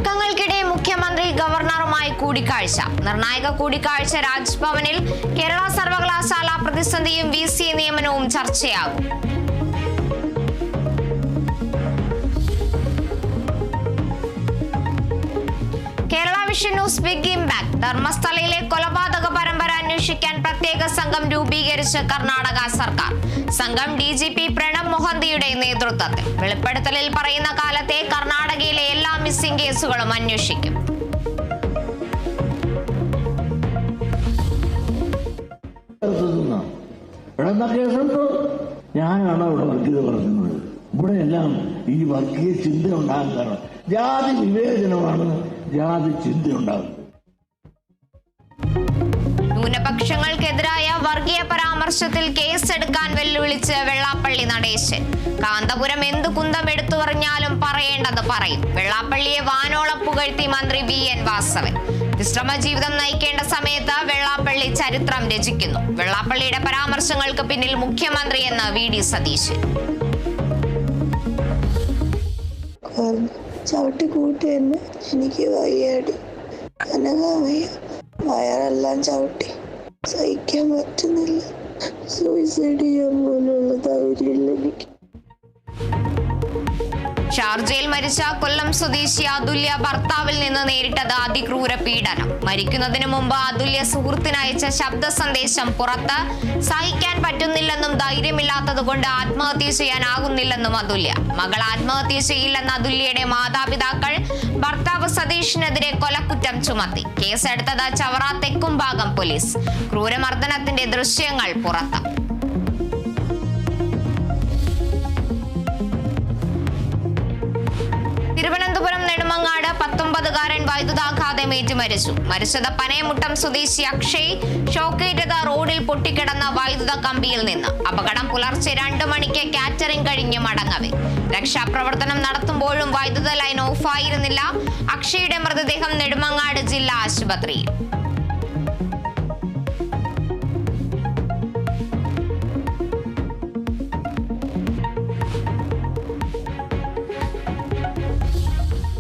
ഒരുക്കങ്ങൾക്കിടെ മുഖ്യമന്ത്രി ഗവർണറുമായി കൂടിക്കാഴ്ച. നിർണായക കൂടിക്കാഴ്ച രാജ്ഭവനിൽ. കേരള സർവകലാശാല പ്രതിസന്ധിയും VC നിയമനവും ചർച്ചയാകും. Kerala vision news big impact. ധർമ്മസ്ഥലയിലെ കൊലപാതക പരമ്പര അന്വേഷിക്കാൻ പ്രത്യേക സംഘം രൂപീകരിച്ച് കർണാടക സർക്കാർ. സംഘം DGP പ്രണബ് മൊഹന്തിയുടെ നേതൃത്വത്തിൽ. വെളിപ്പെടുത്തലിൽ പറയുന്ന കാലത്തെ കർണാടകയിലെ എല്ലാ മിസ്സിംഗ് കേസുകളും അന്വേഷിക്കും. ഞാനാണ് അവിടെ വർഗീയത പറയുന്നത്. ഇവിടെ എല്ലാം ഈ വർഗീയ ചിന്ത ഉണ്ടാകാൻ കാരണം ജാതി വിവേചനമാണ്. ജാതി ചിന്ത ഉണ്ടാകുന്നത്. ന്യൂനപക്ഷങ്ങൾക്കെതിരായ വർഗീയ പരാമർശത്തിൽ കേസെടുക്കാൻ വെല്ലുവിളിച്ച് വെള്ളാപ്പള്ളി നടേശൻ. കാന്തപുരം എന്തു കുന്തം എടുത്തു പറഞ്ഞാലും പറയേണ്ടത് പറയും. വെള്ളാപ്പള്ളിയെ വാനോളം പുകഴ്ത്തി മന്ത്രി VN വാസവൻ. വിശ്രമ ജീവിതം നയിക്കേണ്ട സമയത്ത് വെള്ളാപ്പള്ളി ചരിത്രം രചിക്കുന്നു. വെള്ളാപ്പള്ളിയുടെ പരാമർശങ്ങൾക്ക് പിന്നിൽ മുഖ്യമന്ത്രി എന്ന് VD സതീശൻ. ചവിട്ടി കൂട്ടി തന്നെ എനിക്ക് വയ്യാടി, അനങ്ങാവയ്യ, വയറെല്ലാം ചവിട്ടി, സഹിക്കാൻ പറ്റുന്നില്ല. സൂയിസൈഡ് ചെയ്യാൻ പോലുള്ള ധൈര്യമില്ല എനിക്ക്. ഷാർജയിൽ മരിച്ച കൊല്ലം സ്വദേശി അതുല്യ ഭർത്താവിൽ നിന്ന് നേരിട്ടത് അതിക്രൂര പീഡനം. മരിക്കുന്നതിന് മുമ്പ് അതുല്യ സുഹൃത്തിനയച്ച ശബ്ദ സന്ദേശം പുറത്ത്. സഹിക്കാൻ പറ്റുന്നില്ലെന്നും ധൈര്യമില്ലാത്തത് കൊണ്ട് ആത്മഹത്യ ചെയ്യാനാകുന്നില്ലെന്നും അതുല്യ. മകൾ ആത്മഹത്യ ചെയ്യില്ലെന്ന അതുല്യയുടെ മാതാപിതാക്കൾ ഭർത്താവ് സതീഷിനെതിരെ കൊലക്കുറ്റം ചുമത്തി. കേസെടുത്തത് ചവറ തെക്കുംഭാഗം പോലീസ്. ക്രൂരമർദ്ദനത്തിന്റെ ദൃശ്യങ്ങൾ പുറത്ത്. തിരുവനന്തപുരം നെടുമങ്ങാട് 19കാരൻ വൈദ്യുതാഘാതമേറ്റ് മരിച്ചു. മരിച്ചത് പനയമുട്ടം സ്വദേശി അക്ഷയ്. ഷോക്കേറ്റത് റോഡിൽ പൊട്ടിക്കിടന്ന വൈദ്യുത കമ്പിയിൽ നിന്ന്. അപകടം പുലർച്ചെ 2 മണിക്ക് കാറ്ററിംഗ് കഴിഞ്ഞ് മടങ്ങവേ. രക്ഷാപ്രവർത്തനം നടത്തുമ്പോഴും വൈദ്യുത ലൈൻ ഓഫായിരുന്നില്ല. അക്ഷയുടെ മൃതദേഹം നെടുമങ്ങാട് ജില്ലാ ആശുപത്രിയിൽ.